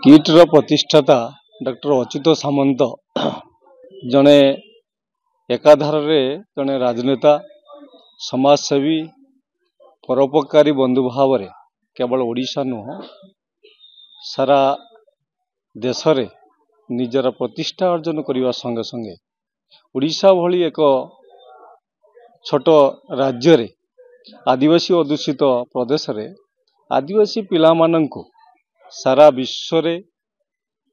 କିଟ୍ର ପ୍ରତିଷ୍ଠାତା ଡକ୍ଟର ଅଚ୍ୟୁତ ସାମନ୍ତ ଜଣେ ଏକାଧାରରେ ଜଣେ ରାଜନେତା, ସମାଜସେବୀ, ପରୋପକାରୀ ବନ୍ଧୁ ଭାବରେ କେବଳ ଓଡ଼ିଶା ନୁହଁ ସାରା ଦେଶରେ ନିଜର ପ୍ରତିଷ୍ଠା ଅର୍ଜନ କରିବା ସଙ୍ଗେ ସଙ୍ଗେ ଓଡ଼ିଶା ଭଳି ଏକ ଛୋଟ ରାଜ୍ୟରେ ଆଦିବାସୀ ଅଧ୍ୟୁଷିତ ପ୍ରଦେଶରେ ଆଦିବାସୀ ପିଲାମାନଙ୍କୁ ସାରା ବିଶ୍ୱରେ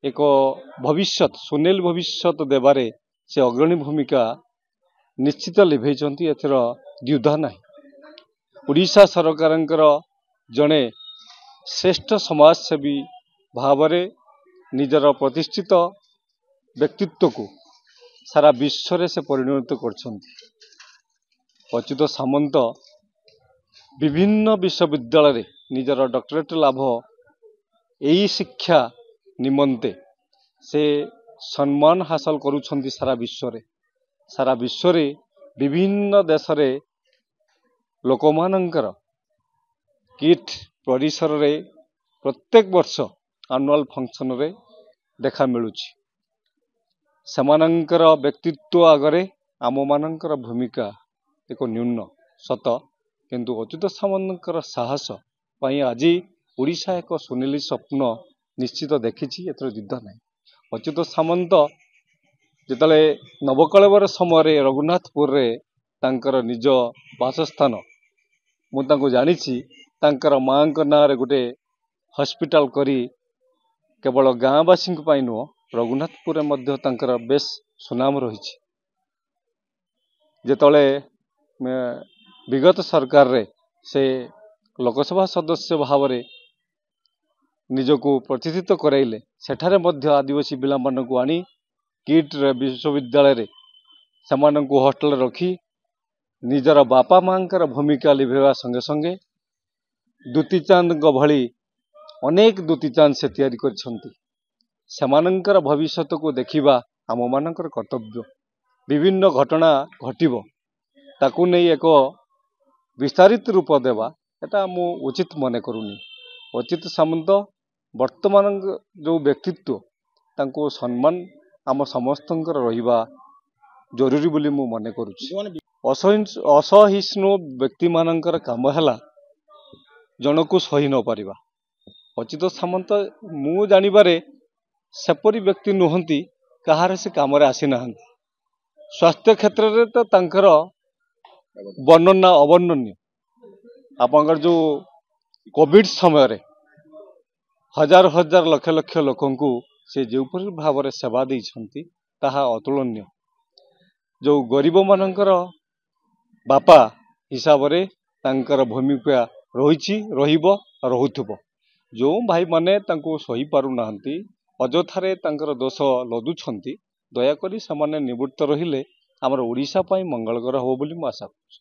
ଏକ ଭବିଷ୍ୟତ ସୁନେଲି ଭବିଷ୍ୟତ ଦେବାରେ ସେ ଅଗ୍ରଣୀ ଭୂମିକା ନିଶ୍ଚିତ ଲିଭେଇଛନ୍ତି। ଏଥର ଦ୍ୱିଧା ନାହିଁ। ଓଡ଼ିଶା ସରକାରଙ୍କର ଜଣେ ଶ୍ରେଷ୍ଠ ସମାଜସେବୀ ଭାବରେ ନିଜର ପ୍ରତିଷ୍ଠିତ ବ୍ୟକ୍ତିତ୍ୱକୁ ସାରା ବିଶ୍ୱରେ ସେ ପରିଣତ କରିଛନ୍ତି। ଅଚ୍ୟୁତ ସାମନ୍ତ ବିଭିନ୍ନ ବିଶ୍ୱବିଦ୍ୟାଳୟରେ ନିଜର ଡକ୍ଟରେଟ୍ ଲାଭ ଏହି ଶିକ୍ଷା ନିମନ୍ତେ ସେ ସମ୍ମାନ ହାସଲ କରୁଛନ୍ତି। ସାରା ବିଶ୍ୱରେ ବିଭିନ୍ନ ଦେଶରେ ଲୋକମାନଙ୍କର କିଟ୍ ପରିସରରେ ପ୍ରତ୍ୟେକ ବର୍ଷ ଆନୁଆଲ ଫଙ୍କସନରେ ଦେଖା ମିଳୁଛି। ସେମାନଙ୍କର ବ୍ୟକ୍ତିତ୍ୱ ଆଗରେ ଆମମାନଙ୍କର ଭୂମିକା ଏକ ନ୍ୟୁନ ସତ, କିନ୍ତୁ ଅଚ୍ୟୁତ ସାମନ୍ତଙ୍କର ସାହସ ପାଇଁ ଆଜି ଓଡ଼ିଶା ଏକ ସୁନେଲି ସ୍ୱପ୍ନ ନିଶ୍ଚିତ ଦେଖିଛି। ଏଥର ଯୁଦ୍ଧ ନାହିଁ। ଅଚ୍ୟୁତ ସାମନ୍ତ ଯେତେବେଳେ ନବକଳେବର ସମୟରେ ରଘୁନାଥପୁରରେ ତାଙ୍କର ନିଜ ବାସସ୍ଥାନ, ମୁଁ ତାଙ୍କୁ ଜାଣିଛି, ତାଙ୍କର ମାଙ୍କ ନାଁରେ ଗୋଟେ ହସ୍ପିଟାଲ କରି କେବଳ ଗାଁବାସୀଙ୍କ ପାଇଁ ନୁହଁ, ରଘୁନାଥପୁରରେ ମଧ୍ୟ ତାଙ୍କର ବେଶ ସୁନାମ ରହିଛି। ଯେତେବେଳେ ବିଗତ ସରକାରରେ ସେ ଲୋକସଭା ସଦସ୍ୟ ଭାବରେ ନିଜକୁ ପ୍ରତିଷ୍ଠିତ କରାଇଲେ, ସେଠାରେ ମଧ୍ୟ ଆଦିବାସୀ ପିଲାମାନଙ୍କୁ ଆଣି କିଟ୍ ବିଶ୍ୱବିଦ୍ୟାଳୟରେ ସେମାନଙ୍କୁ ହଷ୍ଟେଲରେ ରଖି ନିଜର ବାପା ମାଙ୍କର ଭୂମିକା ଲିଭେଇବା ସଙ୍ଗେ ସଙ୍ଗେ ଦୁତିଚାନ୍ଦଙ୍କ ଭଳି ଅନେକ ଦୁତିଚାନ୍ଦ ସେ ତିଆରି କରିଛନ୍ତି। ସେମାନଙ୍କର ଭବିଷ୍ୟତକୁ ଦେଖିବା ଆମମାନଙ୍କର କର୍ତ୍ତବ୍ୟ। ବିଭିନ୍ନ ଘଟଣା ଘଟିବ, ତାକୁ ନେଇ ଏକ ବିସ୍ତାରିତ ରୂପ ଦେବା ଏଟା ମୁଁ ଉଚିତ ମନେ କରୁନି। ଅଚ୍ୟୁତ ସାମନ୍ତ ବର୍ତ୍ତମାନ ଯେଉଁ ବ୍ୟକ୍ତିତ୍ୱ, ତାଙ୍କୁ ସମ୍ମାନ ଆମ ସମସ୍ତଙ୍କର ରହିବା ଜରୁରୀ ବୋଲି ମୁଁ ମନେ କରୁଛି। ଅସହିଷ୍ଣୁ ବ୍ୟକ୍ତିମାନଙ୍କର କାମ ହେଲା ଜଣକୁ ସହି ନ ପାରିବା। ଅଚ୍ୟୁତ ସାମନ୍ତ ମୁଁ ଜାଣିବାରେ ସେପରି ବ୍ୟକ୍ତି ନୁହନ୍ତି, କାହାର ସେ କାମରେ ଆସିନାହାନ୍ତି। ସ୍ୱାସ୍ଥ୍ୟ କ୍ଷେତ୍ରରେ ତ ତାଙ୍କର ବର୍ଣ୍ଣନା ଅବର୍ଣ୍ଣନୀୟ। ଆପଣଙ୍କର ଯେଉଁ କୋଭିଡ ସମୟରେ ହଜାର ହଜାର ଲକ୍ଷ ଲକ୍ଷ ଲୋକଙ୍କୁ ସେ ଯେଉଁପରି ଭାବରେ ସେବା ଦେଇଛନ୍ତି ତାହା ଅତୁଳନୀୟ। ଯେଉଁ ଗରିବମାନଙ୍କର ବାପା ହିସାବରେ ତାଙ୍କର ଭୂମିକା ରହିଛି, ରହିବ, ରହୁଥିବ। ଯେଉଁ ଭାଇମାନେ ତାଙ୍କୁ ସହିପାରୁନାହାନ୍ତି, ଅଯଥାରେ ତାଙ୍କର ଦୋଷ ଲଦୁଛନ୍ତି, ଦୟାକରି ସେମାନେ ନିବୃତ୍ତ ରହିଲେ ଆମର ଓଡ଼ିଶା ପାଇଁ ମଙ୍ଗଳକର ହେବ ବୋଲି ମୁଁ ଆଶା କରୁଛି।